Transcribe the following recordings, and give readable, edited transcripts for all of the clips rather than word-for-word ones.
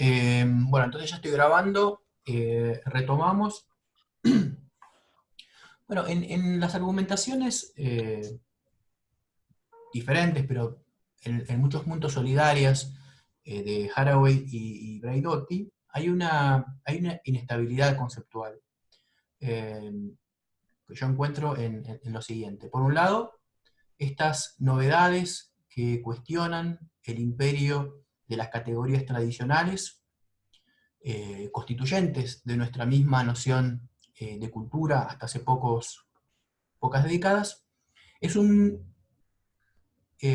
Bueno, entonces ya estoy grabando, retomamos. Bueno, en las argumentaciones diferentes, pero en muchos puntos solidarias, de Haraway y Braidotti, hay una inestabilidad conceptual eh, que yo encuentro en lo siguiente. Por un lado, estas novedades que cuestionan el imperio de las categorías tradicionales, constituyentes de nuestra misma noción de cultura hasta hace pocas décadas, es un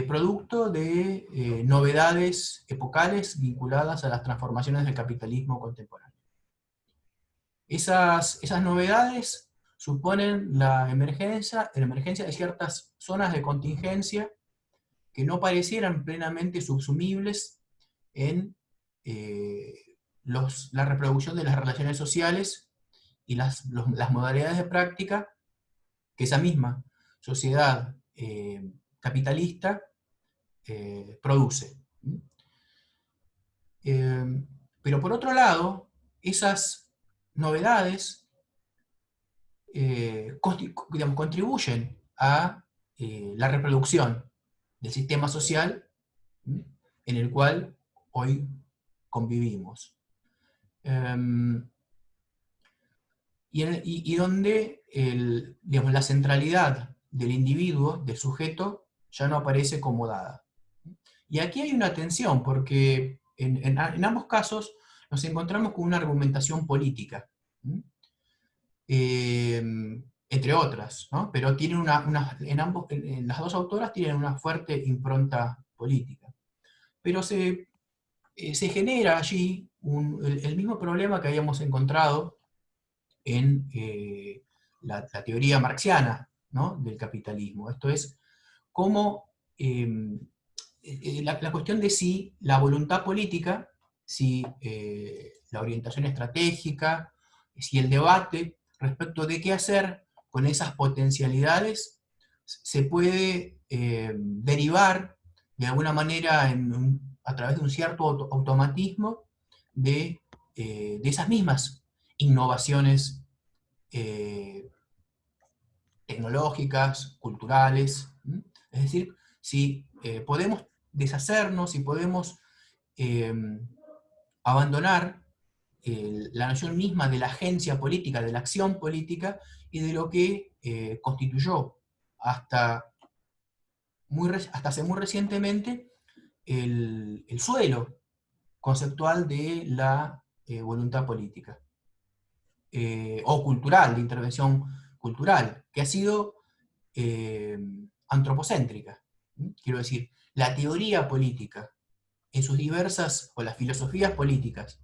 producto de novedades epocales vinculadas a las transformaciones del capitalismo contemporáneo. Esas novedades suponen la emergencia de ciertas zonas de contingencia que no parecieran plenamente subsumibles en la reproducción de las relaciones sociales y las modalidades de práctica que esa misma sociedad capitalista produce. Pero por otro lado, esas novedades digamos, contribuyen a la reproducción del sistema social en el cual hoy convivimos. Y donde digamos, la centralidad del individuo, del sujeto, ya no aparece como dada. Y aquí hay una tensión, porque en ambos casos nos encontramos con una argumentación política, eh, entre otras, ¿no? Pero tienen en las dos autoras tienen una fuerte impronta política. Pero se genera allí el mismo problema que habíamos encontrado en la teoría marxiana, ¿no?, del capitalismo. Esto es, cómo la cuestión de si la voluntad política, si la orientación estratégica, si el debate respecto de qué hacer con esas potencialidades se puede derivar de alguna manera a través de un cierto automatismo de esas mismas innovaciones eh, tecnológicas, culturales. Es decir, si podemos deshacernos, si podemos eh, abandonar la noción misma de la agencia política, de la acción política y de lo que constituyó hasta, hasta hace muy recientemente el suelo conceptual de la voluntad política. O cultural, de intervención cultural, que ha sido eh, antropocéntrica. Quiero decir, la teoría política, en sus diversas, o las filosofías políticas,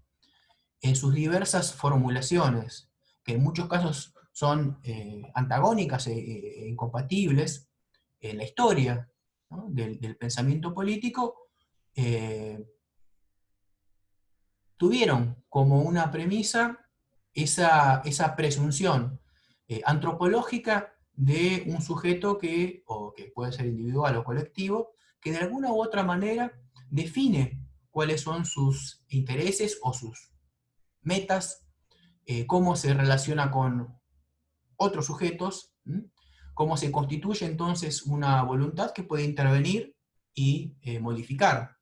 en sus diversas formulaciones, que en muchos casos son antagónicas e incompatibles en la historia, ¿no?, del pensamiento político, eh, tuvieron como una premisa esa presunción antropológica de un sujeto que puede ser individual o colectivo, que de alguna u otra manera define cuáles son sus intereses o sus metas, cómo se relaciona con otros sujetos, cómo se constituye entonces una voluntad que puede intervenir y modificar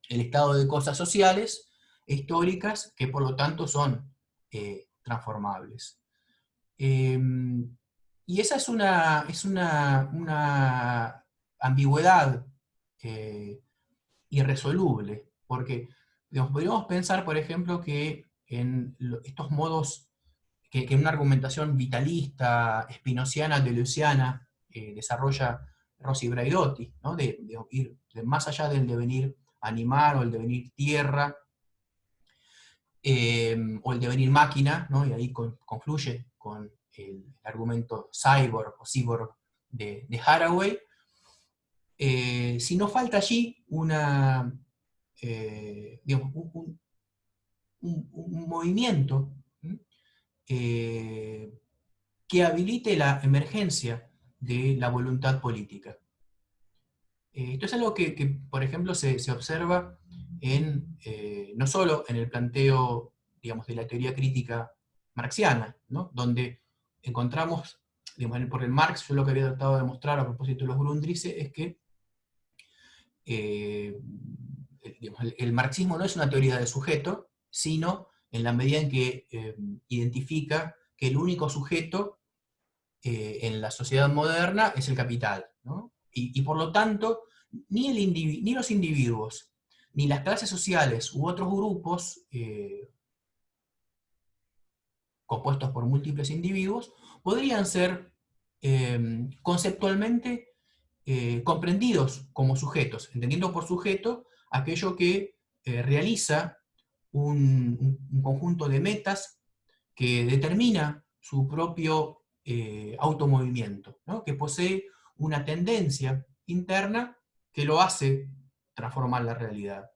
el estado de cosas sociales históricas, que por lo tanto son transformables. Eh, y esa es una ambigüedad irresoluble, porque digamos, podríamos pensar, por ejemplo, que en estos modos, que en una argumentación vitalista, spinociana, deleuziana, desarrolla Rossi Braidotti, ¿no?, de ir más allá del devenir animal o el devenir tierra, o el devenir máquina, ¿no?, y ahí confluye con el argumento cyborg o cyborg de Haraway. Si no falta allí digamos, un movimiento eh, que habilite la emergencia de la voluntad política. Esto es algo que, por ejemplo, se observa no solo en el planteo, digamos, de la teoría crítica marxiana, ¿no? Donde encontramos, digamos, por el Marx, yo lo que había tratado de mostrar a propósito de los Grundrisse es que eh, digamos, el marxismo no es una teoría del sujeto, sino en la medida en que identifica que el único sujeto en la sociedad moderna es el capital, ¿no? Y por lo tanto, ni los individuos, ni las clases sociales u otros grupos compuestos por múltiples individuos podrían ser conceptualmente comprendidos como sujetos, entendiendo por sujeto aquello que realiza un conjunto de metas que determina su propio automovimiento, ¿no? Que posee una tendencia interna que lo hace transformar la realidad.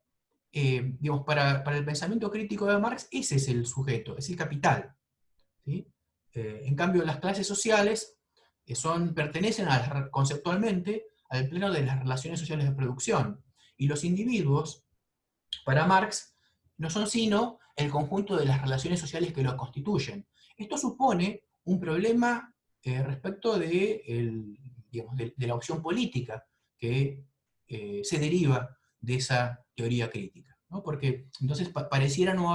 Digamos, para el pensamiento crítico de Marx, ese es el sujeto, es el capital. ¿Sí? En cambio, las clases sociales pertenecen conceptualmente al pleno de las relaciones sociales de producción, y los individuos, para Marx, no son sino el conjunto de las relaciones sociales que los constituyen. Esto supone un problema respecto digamos, de la opción política que se deriva de esa teoría crítica, ¿no? Porque entonces pareciera no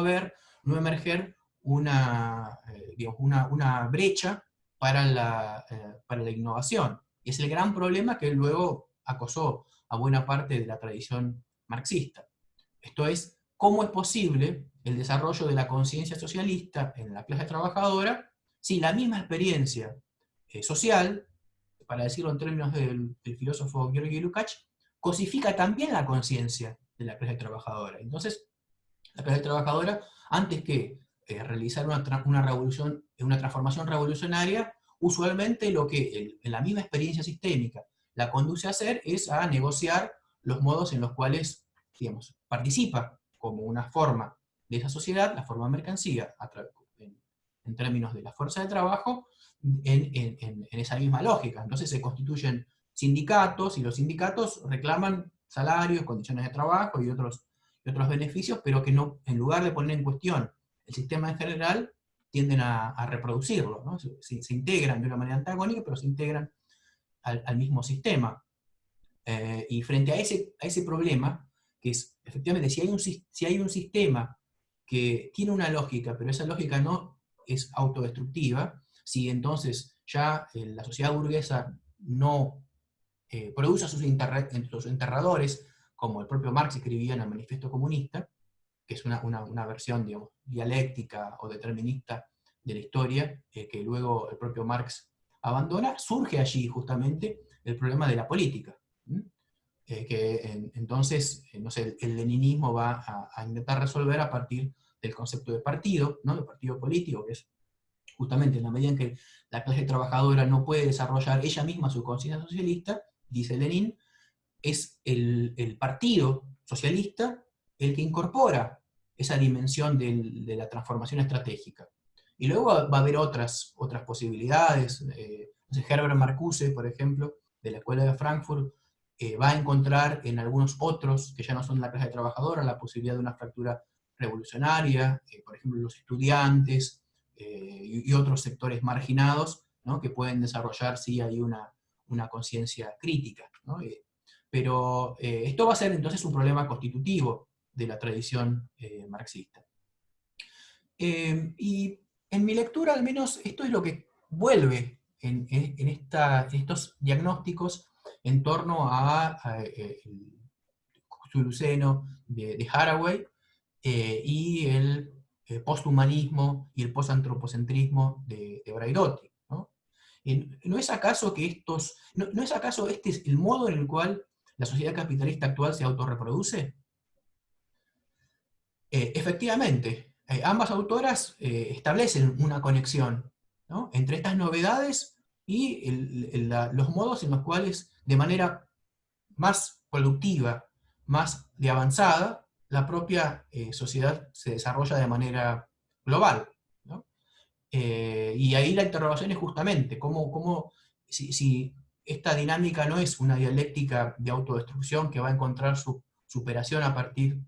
emerger digamos, una brecha para la innovación. Y es el gran problema que luego acosó a buena parte de la tradición marxista. Esto es, ¿cómo es posible el desarrollo de la conciencia socialista en la clase trabajadora si la misma experiencia social, para decirlo en términos del filósofo Georgi Lukács, cosifica también la conciencia de la clase trabajadora? Entonces, la clase trabajadora, antes que realizar una revolución, una transformación revolucionaria, usualmente lo que en la misma experiencia sistémica la conduce a hacer es a negociar los modos en los cuales, digamos, participa como una forma de esa sociedad, la forma de mercancía, en términos de la fuerza de trabajo, en esa misma lógica. Entonces se constituyen sindicatos, y los sindicatos reclaman salarios, condiciones de trabajo y otros beneficios, pero que no, en lugar de poner en cuestión el sistema en general, tienden a reproducirlo, ¿no? Se integran de una manera antagónica, pero se integran al mismo sistema. Y frente a ese problema, que es, efectivamente, si hay un sistema que tiene una lógica, pero esa lógica no es autodestructiva, si entonces ya la sociedad burguesa no produce a sus enterradores, como el propio Marx escribía en el Manifiesto Comunista, que es una versión, digamos, dialéctica o determinista de la historia, que luego el propio Marx abandona, surge allí justamente el problema de la política. Entonces, no sé, el leninismo va a intentar resolver a partir del concepto de partido, ¿no? De partido político, que es justamente en la medida en que la clase trabajadora no puede desarrollar ella misma su conciencia socialista, dice Lenin, es el partido socialista el que incorpora esa dimensión de la transformación estratégica. Y luego va a haber otras posibilidades. No sé, Herbert Marcuse, por ejemplo, de la Escuela de Frankfurt, va a encontrar en algunos otros, que ya no son la clase trabajadora, la posibilidad de una fractura revolucionaria, por ejemplo, los estudiantes y otros sectores marginados, ¿no? Que pueden desarrollar si hay una conciencia crítica, ¿no? Pero esto va a ser entonces un problema constitutivo de la tradición marxista. Y en mi lectura, al menos, esto es lo que vuelve en estos diagnósticos en torno a el Chuluceno de Haraway y el posthumanismo y el postantropocentrismo de Braidotti, ¿no? ¿No es acaso no es acaso este es el modo en el cual la sociedad capitalista actual se autorreproduce? Efectivamente, ambas autoras establecen una conexión, ¿no? Entre estas novedades y los modos en los cuales, de manera más productiva, más de avanzada, la propia sociedad se desarrolla de manera global, ¿no? Y ahí la interrogación es justamente si esta dinámica no es una dialéctica de autodestrucción que va a encontrar su superación a partir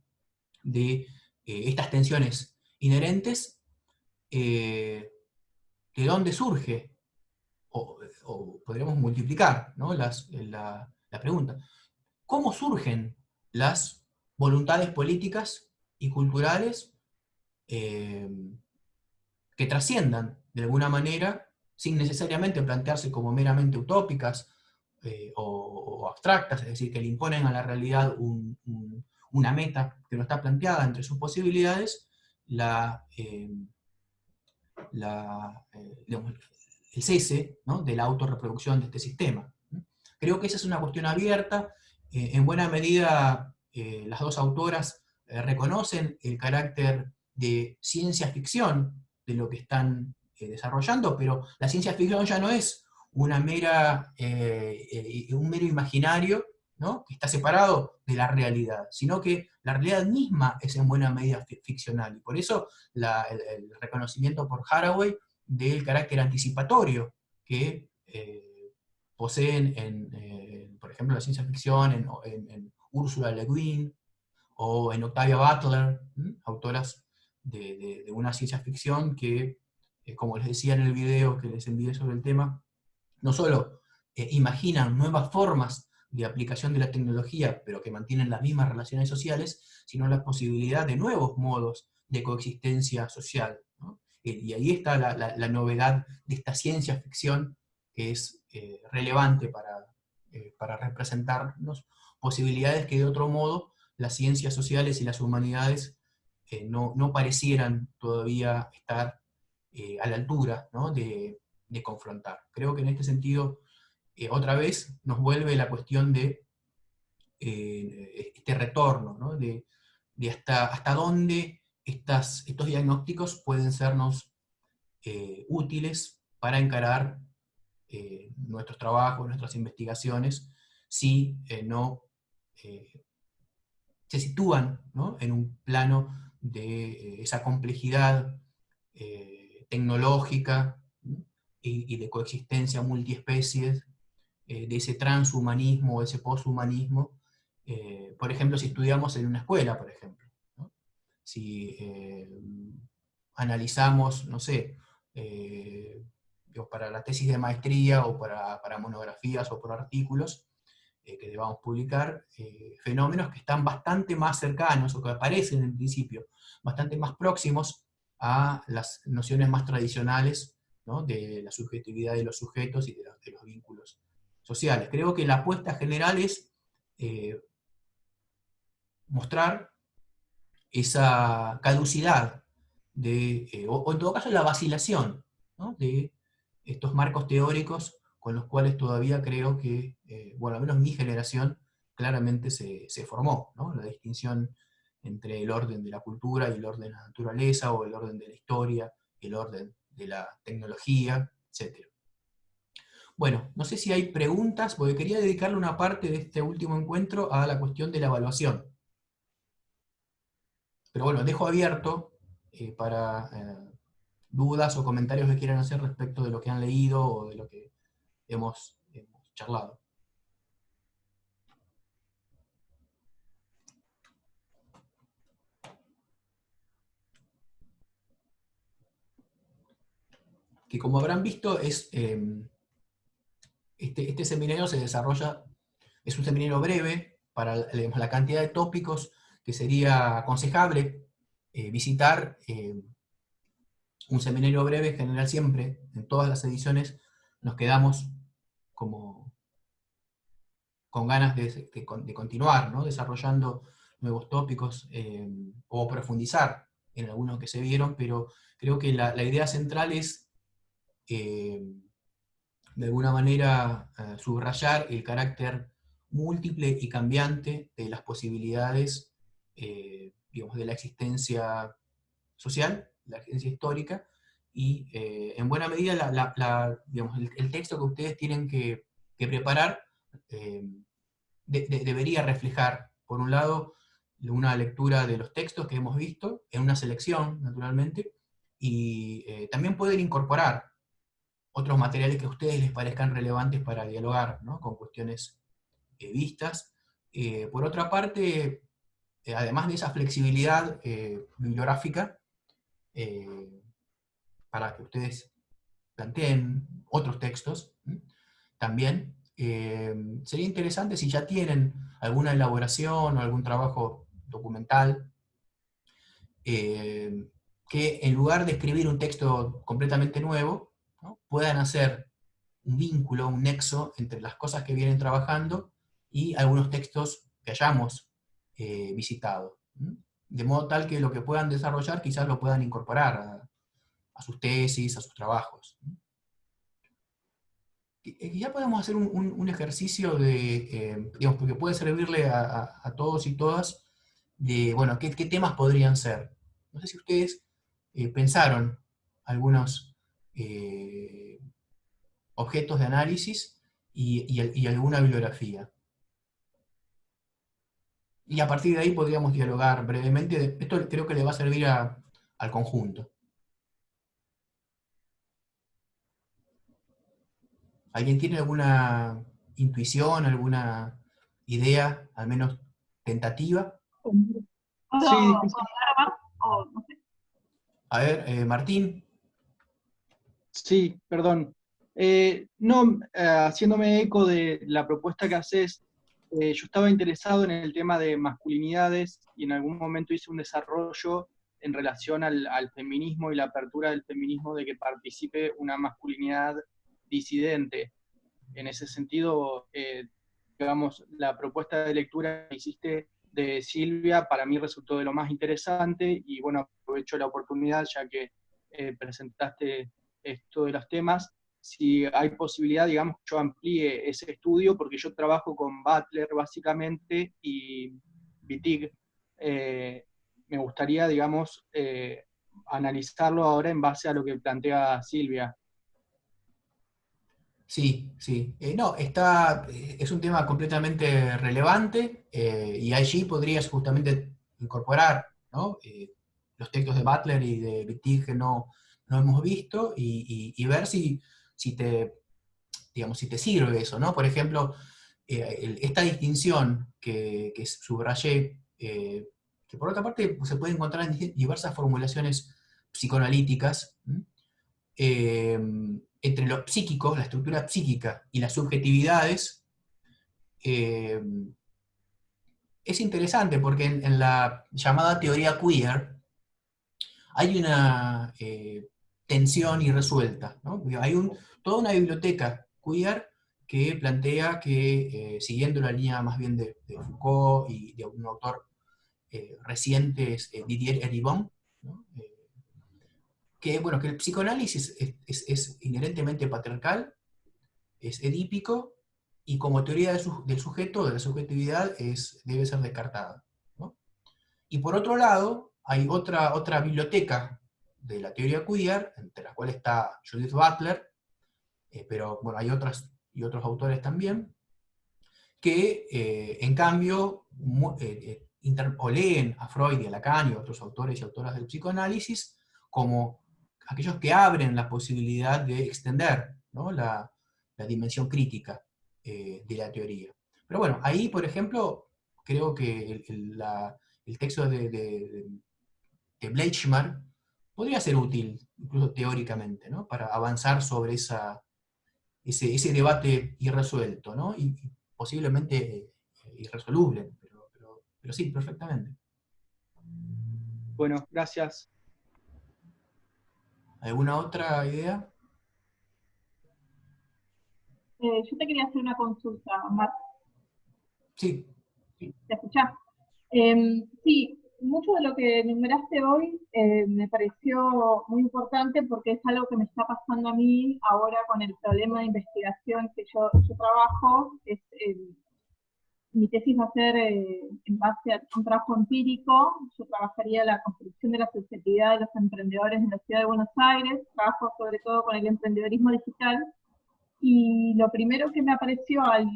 de estas tensiones inherentes. ¿De dónde surge? O podríamos multiplicar, ¿no? La pregunta. ¿Cómo surgen las voluntades políticas y culturales eh, que trasciendan de alguna manera, sin necesariamente plantearse como meramente utópicas o abstractas, es decir, que le imponen a la realidad una meta que no está planteada entre sus posibilidades, la, digamos, el cese, ¿no?, de la autorreproducción de este sistema. Creo que esa es una cuestión abierta. En buena medida, las dos autoras reconocen el carácter de ciencia ficción de lo que están desarrollando, pero la ciencia ficción ya no es una un mero imaginario, ¿no?, que está separado de la realidad, sino que la realidad misma es en buena medida ficcional. Y por eso el reconocimiento por Haraway del carácter anticipatorio que poseen, por ejemplo, la ciencia ficción, en Ursula Le Guin o en Octavia Butler, autoras de una ciencia ficción que, como les decía en el video que les envié sobre el tema, no solo imaginan nuevas formas de aplicación de la tecnología, pero que mantienen las mismas relaciones sociales, sino la posibilidad de nuevos modos de coexistencia social, ¿no? Y ahí está la novedad de esta ciencia ficción, que es relevante para representarnos posibilidades que de otro modo las ciencias sociales y las humanidades no parecieran todavía estar a la altura, ¿no?, de confrontar. Creo que en este sentido, otra vez, nos vuelve la cuestión de este retorno, ¿no?, de hasta dónde estos diagnósticos pueden sernos útiles para encarar nuestros trabajos, nuestras investigaciones, si no se sitúan, ¿no?, en un plano de esa complejidad tecnológica, ¿no?, y de coexistencia multiespecies, de ese transhumanismo o ese poshumanismo, por ejemplo, si estudiamos en una escuela, por ejemplo, ¿no? Si analizamos, no sé, para la tesis de maestría o para monografías o por artículos que debamos publicar, fenómenos que están bastante más cercanos, o que aparecen en principio, bastante más próximos a las nociones más tradicionales, ¿no?, de la subjetividad de los sujetos y de los vínculos sociales. Creo que la apuesta general es mostrar esa caducidad o en todo caso la vacilación, ¿no?, de estos marcos teóricos con los cuales todavía creo que, bueno, al menos mi generación claramente se formó, ¿no?, la distinción entre el orden de la cultura y el orden de la naturaleza, o el orden de la historia y el orden de la tecnología, etc. Bueno, no sé si hay preguntas, porque quería dedicarle una parte de este último encuentro a la cuestión de la evaluación. Pero bueno, dejo abierto para dudas o comentarios que quieran hacer respecto de lo que han leído o de lo que hemos charlado. Que como habrán visto, este seminario se desarrolla, es un seminario breve para, digamos, la cantidad de tópicos que sería aconsejable visitar. Un seminario breve en general siempre, en todas las ediciones, nos quedamos como con ganas de continuar, ¿no?, desarrollando nuevos tópicos o profundizar en algunos que se vieron, pero creo que la idea central es, de alguna manera, subrayar el carácter múltiple y cambiante de las posibilidades, digamos, de la existencia social, la existencia histórica, y en buena medida digamos, el texto que ustedes tienen que preparar debería reflejar, por un lado, una lectura de los textos que hemos visto, en una selección, naturalmente, y también pueden incorporar otros materiales que a ustedes les parezcan relevantes para dialogar, ¿no? Con cuestiones vistas. Por otra parte, además de esa flexibilidad bibliográfica, para que ustedes planteen otros textos, también sería interesante si ya tienen alguna elaboración o algún trabajo documental, que en lugar de escribir un texto completamente nuevo, ¿no? Puedan hacer un vínculo, un nexo entre las cosas que vienen trabajando y algunos textos que hayamos visitado. De modo tal que lo que puedan desarrollar quizás lo puedan incorporar a sus tesis, a sus trabajos. Ya podemos hacer un ejercicio de, digamos, porque puede servirle a todos y todas, de, bueno, qué temas podrían ser. No sé si ustedes pensaron algunos objetos de análisis y alguna bibliografía. Y a partir de ahí podríamos dialogar brevemente. Esto creo que le va a servir al conjunto. ¿Alguien tiene alguna intuición, alguna idea, al menos tentativa? Sí, difícil. No sé. A ver, Martín. Sí, perdón. No, haciéndome eco de la propuesta que haces, yo estaba interesado en el tema de masculinidades y en algún momento hice un desarrollo en relación al feminismo y la apertura del feminismo de que participe una masculinidad disidente. En ese sentido, digamos, la propuesta de lectura que hiciste de Silvia para mí resultó de lo más interesante y bueno, aprovecho la oportunidad ya que presentaste esto de los temas, si hay posibilidad, digamos, que yo amplíe ese estudio, porque yo trabajo con Butler básicamente y Wittig. Me gustaría, digamos, analizarlo ahora en base a lo que plantea Silvia. Sí, sí. No, es un tema completamente relevante y allí podrías justamente incorporar, ¿no? Los textos de Butler y de Wittig que no hemos visto y ver si te, digamos, si te sirve eso, ¿no? Por ejemplo, esta distinción que subrayé, que por otra parte se puede encontrar en diversas formulaciones psicoanalíticas, entre lo psíquico, la estructura psíquica y las subjetividades, eh, es interesante porque en la llamada teoría queer hay una tensión irresuelta, ¿no? Hay toda una biblioteca queer que plantea que, siguiendo la línea más bien de Foucault y de un autor reciente, es Didier Eribon, ¿no? Que, bueno, que el psicoanálisis es inherentemente patriarcal, es edípico, y como teoría del sujeto, de la subjetividad, debe ser descartada, ¿no? Y por otro lado, hay otra biblioteca de la teoría queer, entre las cuales está Judith Butler, pero bueno, hay otras y otros autores también, que en cambio o leen a Freud y a Lacan y a otros autores y autoras del psicoanálisis como aquellos que abren la posibilidad de extender, ¿no? la dimensión crítica de la teoría. Pero bueno, ahí, por ejemplo, creo que el texto de Bleichmar podría ser útil, incluso teóricamente, ¿no? Para avanzar sobre ese debate irresuelto, ¿no? Y posiblemente irresoluble, pero sí, perfectamente. Bueno, gracias. ¿Alguna otra idea? Yo te quería hacer una consulta, Marc. Sí. ¿Te escuchás? Sí, mucho de lo que enumeraste hoy me pareció muy importante porque es algo que me está pasando a mí ahora con el problema de investigación que yo trabajo. Mi tesis va a ser en base a un trabajo empírico. Yo trabajaría la construcción de la subjetividad de los emprendedores en la ciudad de Buenos Aires. Trabajo sobre todo con el emprendedorismo digital. Y lo primero que me apareció al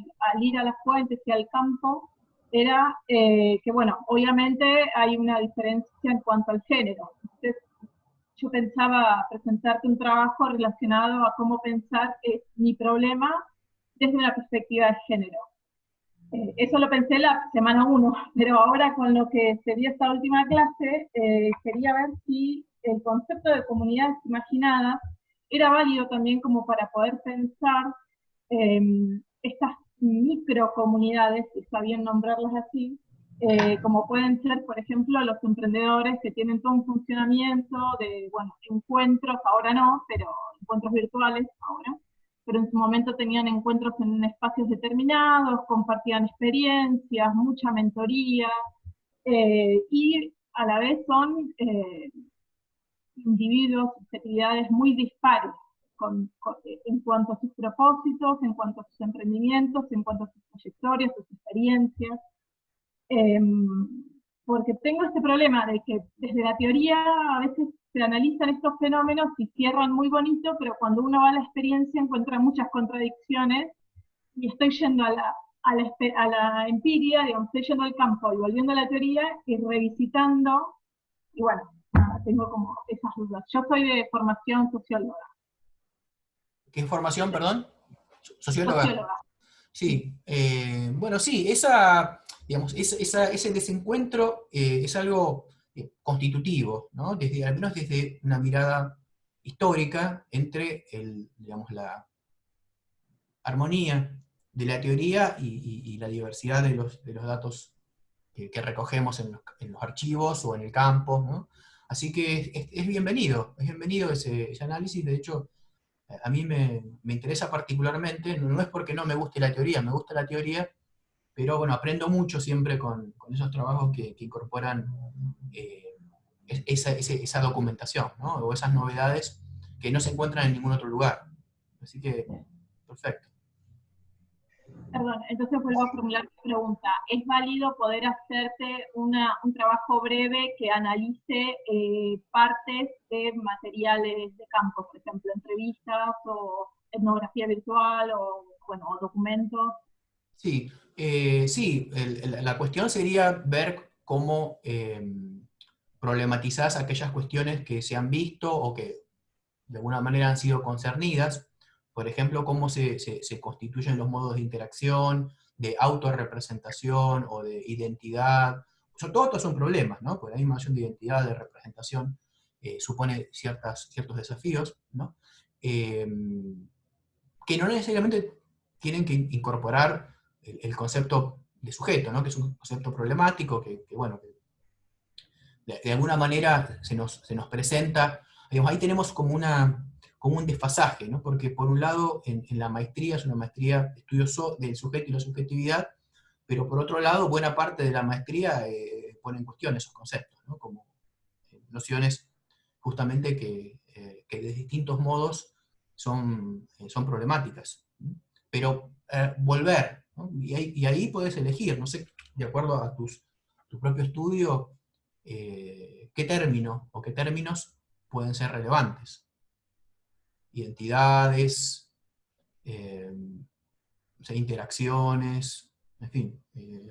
ir a las fuentes y al campo era que, bueno, obviamente hay una diferencia en cuanto al género. Entonces, yo pensaba presentarte un trabajo relacionado a cómo pensar mi problema desde una perspectiva de género. Eso lo pensé la semana 1, pero ahora con lo que se dio esta última clase, quería ver si el concepto de comunidades imaginadas era válido también como para poder pensar estas microcomunidades, si está bien nombrarlas así, como pueden ser, por ejemplo, los emprendedores que tienen todo un funcionamiento de, bueno, encuentros, ahora no, pero encuentros virtuales ahora, pero en su momento tenían encuentros en espacios determinados, compartían experiencias, mucha mentoría, y a la vez son individuos, subjetividades muy dispares en cuanto a sus propósitos, en cuanto a sus emprendimientos, en cuanto a sus trayectorias, sus experiencias. Porque tengo este problema de que desde la teoría a veces se analizan estos fenómenos y cierran muy bonito, pero cuando uno va a la experiencia encuentra muchas contradicciones, y estoy yendo a la empiria, digamos, estoy yendo al campo y volviendo a la teoría y revisitando, y bueno, tengo como esas dudas. Yo soy de formación socióloga. ¿Qué formación, perdón? Socióloga. Socióloga. Sí, bueno, sí, digamos, ese desencuentro es algo constitutivo, ¿no? Al menos desde una mirada histórica entre digamos, la armonía de la teoría y la diversidad de los datos que recogemos en los archivos o en el campo, ¿no? Así que es bienvenido ese análisis. De hecho, a mí me interesa particularmente, no es porque no me guste la teoría, me gusta la teoría, pero bueno, aprendo mucho siempre con esos trabajos que incorporan esa documentación, ¿no? O esas novedades que no se encuentran en ningún otro lugar. Así que, perfecto. Perdón, entonces vuelvo a formular mi pregunta. ¿Es válido poder hacerte un trabajo breve que analice partes de materiales de campo, por ejemplo, entrevistas o etnografía virtual o, bueno, o documentos? Sí, sí, la cuestión sería ver cómo problematizás aquellas cuestiones que se han visto o que de alguna manera han sido concernidas. Por ejemplo, cómo se constituyen los modos de interacción, de autorrepresentación o de identidad. Todo estos son problemas, ¿no? Porque la misma noción de identidad, de representación, supone ciertos desafíos, ¿no? Que no necesariamente tienen que incorporar el concepto de sujeto, ¿no? Que es un concepto problemático, bueno, que de alguna manera se nos presenta, digamos, ahí tenemos como un desfasaje, ¿no? Porque por un lado en la maestría es una maestría de estudios del sujeto y la subjetividad, pero por otro lado buena parte de la maestría pone en cuestión esos conceptos, ¿no? Como nociones justamente que de distintos modos son problemáticas. Pero volver, ¿no? Y ahí puedes elegir, no sé, de acuerdo a tu propio estudio, qué término o qué términos pueden ser relevantes. Identidades, o sea, interacciones, en fin.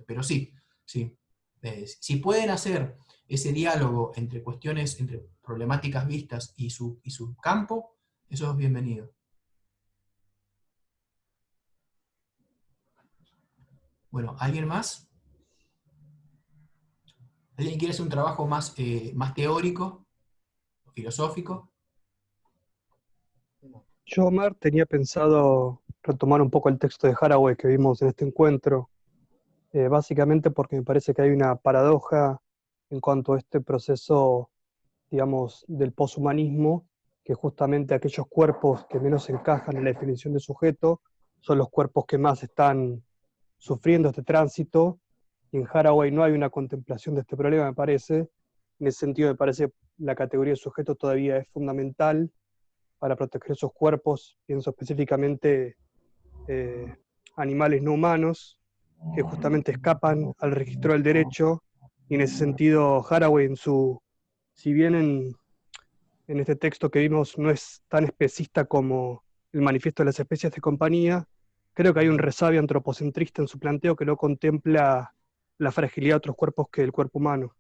Pero sí, sí. Si pueden hacer ese diálogo entre cuestiones, entre problemáticas vistas y su campo, eso es bienvenido. Bueno, ¿alguien más? ¿Alguien quiere hacer un trabajo más teórico, filosófico? Yo, Omar, tenía pensado retomar un poco el texto de Haraway que vimos en este encuentro, básicamente porque me parece que hay una paradoja en cuanto a este proceso, digamos, del poshumanismo, que justamente aquellos cuerpos que menos encajan en la definición de sujeto son los cuerpos que más están sufriendo este tránsito, y en Haraway no hay una contemplación de este problema, me parece. En ese sentido, me parece que la categoría de sujeto todavía es fundamental para proteger esos cuerpos, pienso específicamente animales no humanos, que justamente escapan al registro del derecho, y en ese sentido Haraway, si bien en este texto que vimos no es tan especista como el manifiesto de las especies de compañía, creo que hay un resabio antropocentrista en su planteo que no contempla la fragilidad de otros cuerpos que el cuerpo humano.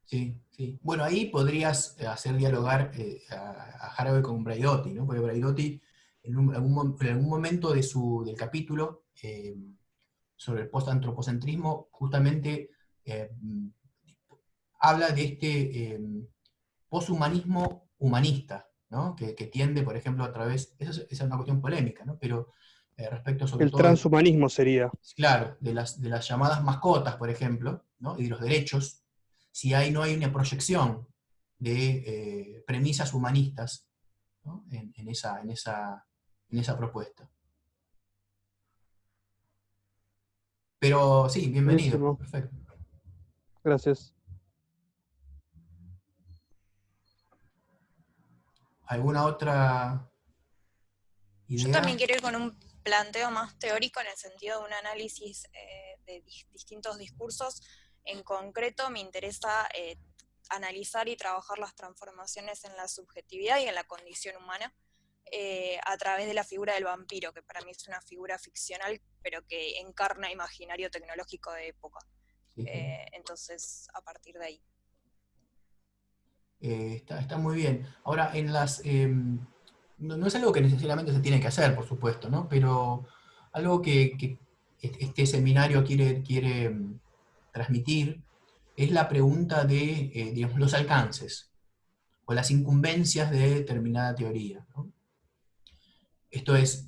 Sí, Sí. Bueno, ahí podrías hacer dialogar a Haraway con Braidotti, ¿no? Porque Braidotti en algún momento del capítulo sobre el post-antropocentrismo justamente eh, habla de este poshumanismo humanista, ¿no? Que tiende, por ejemplo, a través, esa es una cuestión polémica, ¿no? Pero respecto sobre El todo transhumanismo sería. claro, de las llamadas mascotas, por ejemplo, ¿no? Y de los derechos, si no hay una proyección de premisas humanistas, ¿no? en esa propuesta. Pero sí, bienvenido, Buenísimo. perfecto. Gracias. ¿Alguna otra Yo idea? también quiero ir con un planteo más teórico en el sentido de un análisis de distintos discursos. En concreto, me interesa analizar y trabajar las transformaciones en la subjetividad y en la condición humana a través de la figura del vampiro, que para mí es una figura ficcional, pero que encarna imaginario tecnológico de época. Sí, sí. Entonces, a partir de ahí. Está muy bien. Ahora, no es algo que necesariamente se tiene que hacer, por supuesto, ¿no? Pero algo que este seminario quiere transmitir es la pregunta de, digamos, los alcances o las incumbencias de determinada teoría, ¿no? Esto es,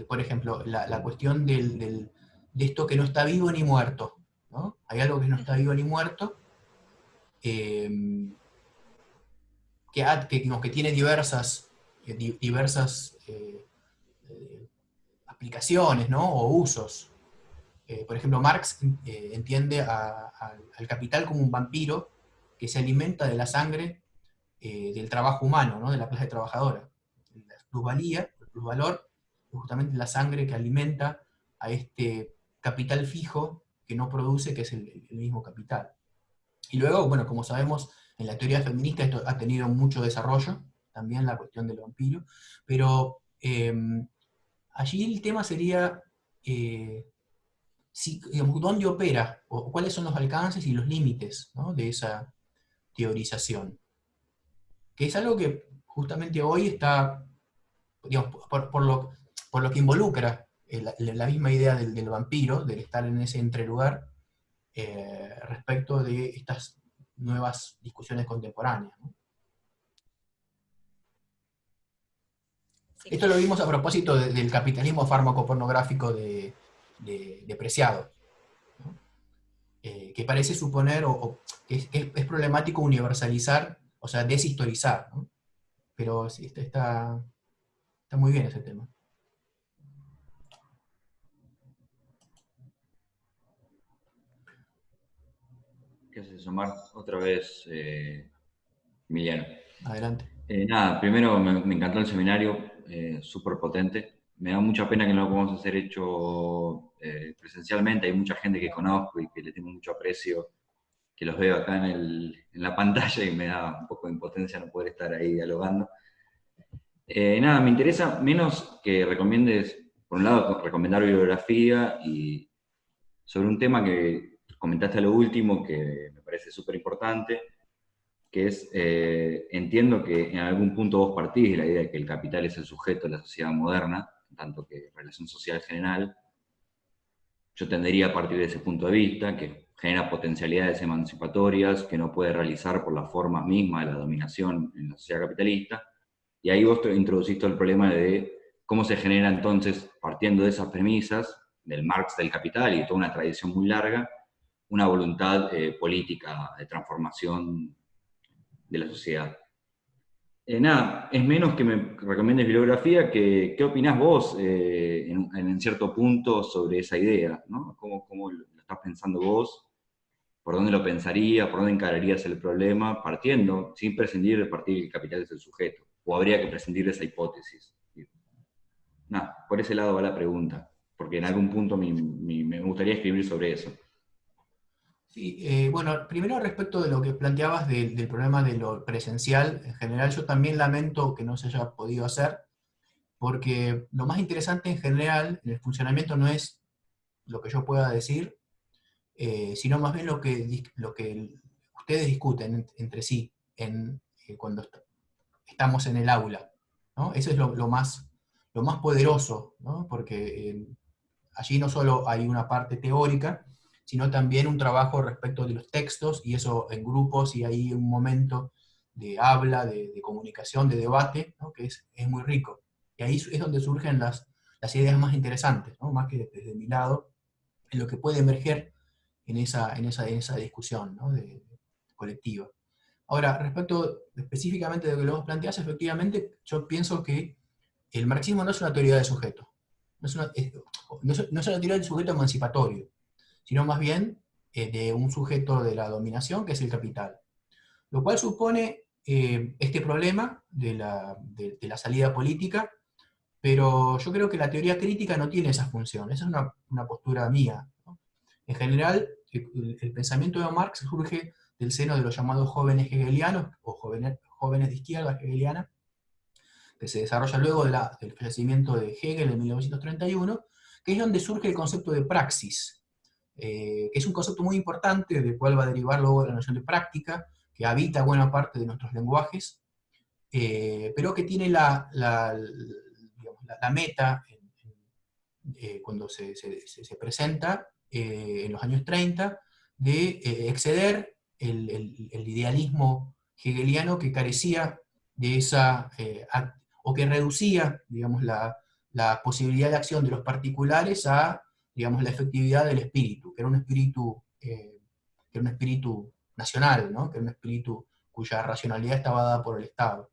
por ejemplo, la cuestión de esto que no está vivo ni muerto, ¿no? Hay algo que no está vivo ni muerto, eh, digamos, que tiene diversas aplicaciones, ¿no? O usos. Por ejemplo, Marx entiende al capital como un vampiro que se alimenta de la sangre del trabajo humano, ¿no? De la clase trabajadora. La plusvalía, el plusvalor, es justamente la sangre que alimenta a este capital fijo que no produce, que es el mismo capital. Y luego, bueno, como sabemos, en la teoría feminista esto ha tenido mucho desarrollo, también la cuestión del vampiro, pero allí el tema sería digamos, dónde opera, o cuáles son los alcances y los límites, ¿no? De esa teorización. Que es algo que justamente hoy está, digamos, por lo que involucra la misma idea del vampiro, del estar en ese entrelugar, respecto de estas nuevas discusiones contemporáneas, ¿no? Sí. Esto lo vimos a propósito del capitalismo farmacopornográfico de Preciado, ¿no? Que parece suponer que es problemático universalizar, o sea, deshistorizar, ¿no? Pero sí, está muy bien ese tema. ¿Qué haces, Omar? Otra vez, Emiliano. Adelante. Nada, primero me encantó el seminario, súper potente. Me da mucha pena que no lo podamos hacer hecho presencialmente. Hay mucha gente que conozco y que le tengo mucho aprecio, que los veo acá en la pantalla y me da un poco de impotencia no poder estar ahí dialogando. Nada, me interesa menos que recomiendes, por un lado, recomendar bibliografía y sobre un tema que comentaste a lo último, que me parece súper importante, que es, entiendo que en algún punto vos partís de la idea de que el capital es el sujeto de la sociedad moderna, tanto que relación social general. Yo tendería a partir de ese punto de vista, que genera potencialidades emancipatorias que no puede realizar por la forma misma de la dominación en la sociedad capitalista. Y ahí vos introduciste el problema de cómo se genera entonces, partiendo de esas premisas, del Marx del capital y de toda una tradición muy larga, una voluntad política de transformación de la sociedad. Nada, es menos que me recomiendes bibliografía, que ¿qué opinás vos en cierto punto sobre esa idea, ¿no? ¿Cómo lo estás pensando vos? ¿Por dónde lo pensarías? ¿Por dónde encararías el problema? Partiendo, sin prescindir de partir que el capital es el sujeto. ¿O habría que prescindir de esa hipótesis? Nada, por ese lado va la pregunta, porque en algún punto me gustaría escribir sobre eso. Sí, bueno, primero respecto de lo que planteabas del problema de lo presencial, en general yo también lamento que no se haya podido hacer, porque lo más interesante en general en el funcionamiento no es lo que yo pueda decir, sino más bien lo que ustedes discuten entre sí cuando estamos en el aula, ¿no? Eso es lo más poderoso, ¿no? Porque allí no solo hay una parte teórica, sino también un trabajo respecto de los textos, y eso en grupos, y hay un momento de habla, de comunicación, de debate, ¿no? Que es muy rico. Y ahí es donde surgen las ideas más interesantes, ¿no? Más que desde mi lado, en lo que puede emerger en esa discusión, ¿no? Colectiva. Ahora, respecto específicamente de lo que vos planteás, efectivamente, yo pienso que el marxismo no es una teoría de sujeto, no es una teoría del sujeto emancipatorio, sino más bien de un sujeto de la dominación, que es el capital. Lo cual supone este problema de la salida política, pero yo creo que la teoría crítica no tiene esa función, esa es una postura mía, ¿no? En general, el pensamiento de Marx surge del seno de los llamados jóvenes hegelianos, o jóvenes de izquierda hegeliana, que se desarrolla luego del fallecimiento de Hegel en 1931, que es donde surge el concepto de praxis, que es un concepto muy importante, del cual va a derivar luego la noción de práctica, que habita buena parte de nuestros lenguajes, pero que tiene la meta, cuando se presenta en los años 30, de exceder el idealismo hegeliano que carecía de esa, o que reducía, digamos, la posibilidad de acción de los particulares a, digamos, la efectividad del espíritu, que era un espíritu nacional, ¿no? Que era un espíritu cuya racionalidad estaba dada por el Estado.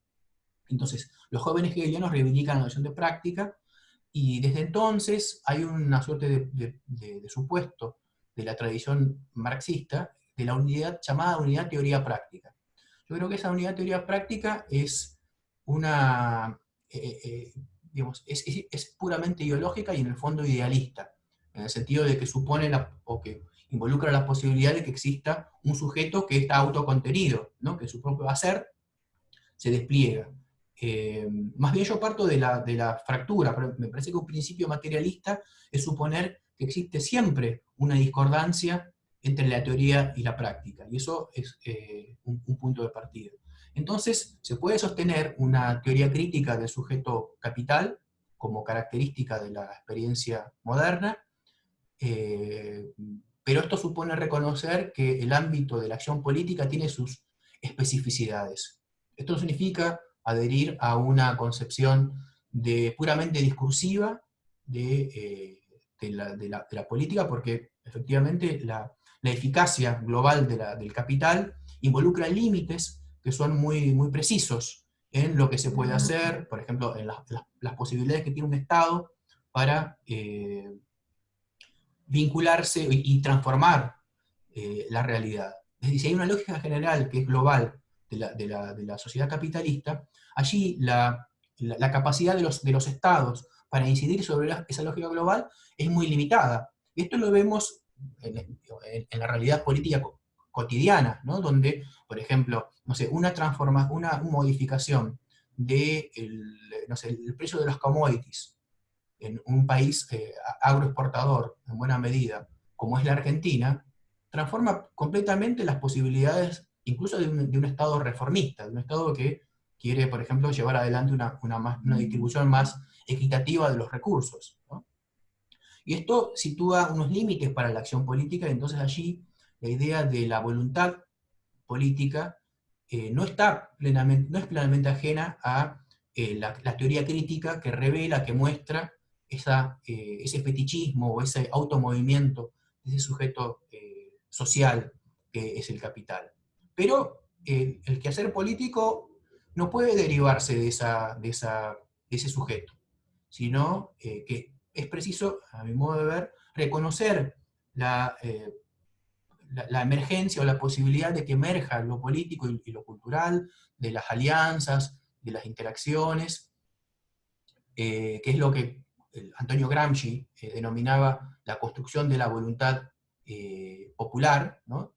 Entonces, los jóvenes hegelianos reivindican la noción de práctica, y desde entonces hay una suerte de supuesto de la tradición marxista de la unidad llamada unidad teoría práctica. Yo creo que esa unidad teoría práctica es digamos, es puramente ideológica y en el fondo idealista, en el sentido de que supone o que involucra la posibilidad de que exista un sujeto que está autocontenido, ¿no? Que su propio hacer se despliega. Más bien yo parto de la fractura, pero me parece que un principio materialista es suponer que existe siempre una discordancia entre la teoría y la práctica, y eso es un punto de partida. Entonces, se puede sostener una teoría crítica del sujeto capital como característica de la experiencia moderna, pero esto supone reconocer que el ámbito de la acción política tiene sus especificidades. Esto no significa adherir a una concepción puramente discursiva de la política, porque efectivamente la eficacia global del capital involucra límites que son muy, muy precisos en lo que se puede hacer, por ejemplo, en las posibilidades que tiene un Estado para vincularse y transformar la realidad. Es decir, si hay una lógica general que es global de la sociedad capitalista, allí la capacidad de los estados para incidir sobre esa lógica global es muy limitada. Y esto lo vemos en la realidad política cotidiana, ¿no? Donde, por ejemplo, no sé, una modificación de no sé, el precio de los commodities en un país agroexportador, en buena medida, como es la Argentina, transforma completamente las posibilidades, incluso de un Estado reformista, de un Estado que quiere, por ejemplo, llevar adelante una distribución más equitativa de los recursos, ¿no? Y esto sitúa unos límites para la acción política, y entonces allí la idea de la voluntad política no es plenamente ajena a la teoría crítica que revela, que muestra ese fetichismo o ese automovimiento de ese sujeto social que es el capital. Pero el quehacer político no puede derivarse de ese sujeto, sino que es preciso, a mi modo de ver, reconocer la emergencia o la posibilidad de que emerja lo político y lo cultural, de las alianzas, de las interacciones, que es lo que Antonio Gramsci denominaba la construcción de la voluntad popular, ¿no?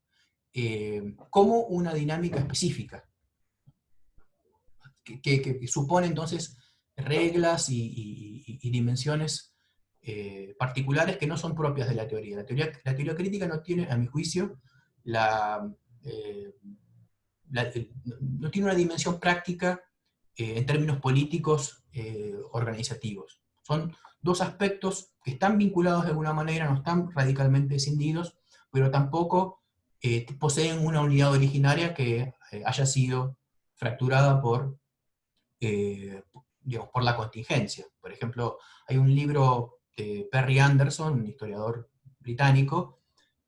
Como una dinámica específica, que supone entonces reglas y dimensiones particulares que no son propias de la teoría. La teoría crítica no tiene, a mi juicio, la no tiene una dimensión práctica en términos políticos organizativos. Son dos aspectos que están vinculados de alguna manera, no están radicalmente escindidos, pero tampoco poseen una unidad originaria que haya sido fracturada por, digamos, por la contingencia. Por ejemplo, hay un libro de Perry Anderson, un historiador británico,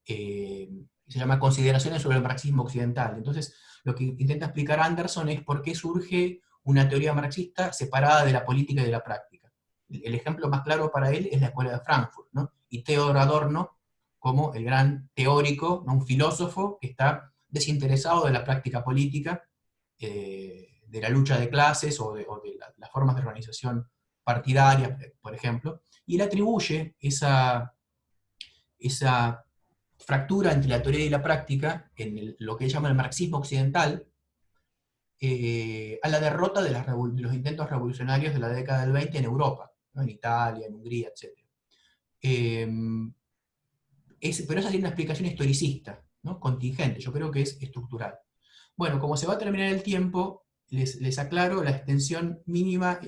que se llama Consideraciones sobre el marxismo occidental. Entonces, lo que intenta explicar Anderson es por qué surge una teoría marxista separada de la política y de la práctica. El ejemplo más claro para él es la Escuela de Frankfurt, ¿no? Y Theodor Adorno como el gran teórico, ¿no? Un filósofo que está desinteresado de la práctica política, de la lucha de clases o de las formas de organización partidaria, por ejemplo, y él atribuye esa fractura entre la teoría y la práctica, en lo que él llama el marxismo occidental, a la derrota de los intentos revolucionarios de la década del 20 en Europa, ¿no? En Italia, en Hungría, etc. Pero esa tiene una explicación historicista, ¿no? Contingente, yo creo que es estructural. Bueno, como se va a terminar el tiempo, les aclaro, la extensión mínima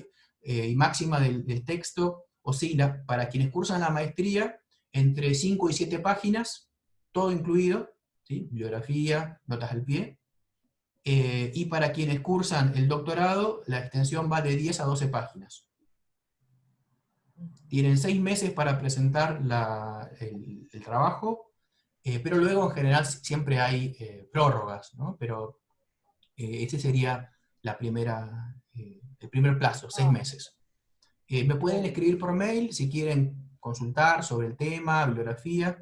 y máxima del texto oscila, para quienes cursan la maestría, entre 5 y 7 páginas, todo incluido, ¿sí? Bibliografía, notas al pie, y para quienes cursan el doctorado, la extensión va de 10 a 12 páginas. Tienen 6 meses para presentar el trabajo, pero luego en general siempre hay prórrogas, ¿no? Pero ese sería el primer plazo, 6 meses. Me pueden escribir por mail si quieren consultar sobre el tema, bibliografía.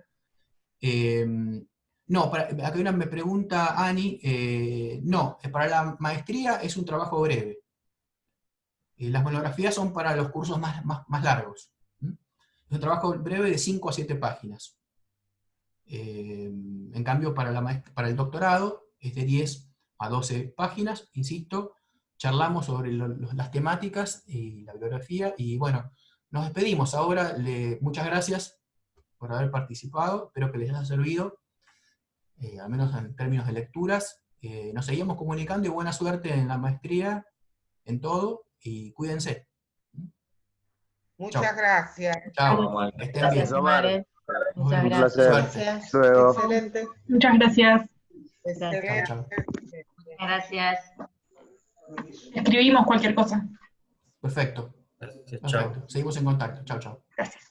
No, acá me pregunta Ani, no, para la maestría es un trabajo breve. Las monografías son para los cursos más largos. Es un trabajo breve de 5 a 7 páginas. En cambio, para el doctorado es de 10 a 12 páginas, insisto, charlamos sobre las temáticas y la bibliografía, y bueno, nos despedimos. Ahora, muchas gracias por haber participado, espero que les haya servido, al menos en términos de lecturas. Nos seguimos comunicando y buena suerte en la maestría, en todo, y cuídense. Muchas Chao. gracias. Chao, que estén bien. Gracias, Omar. Muchas Un gracias. placer. Suerte. Hasta luego. Excelente. Muchas gracias. Excelente. Chao. Gracias. Escribimos cualquier cosa. Perfecto. Gracias, chao. Perfecto. Seguimos en contacto. Chao, chao. Gracias.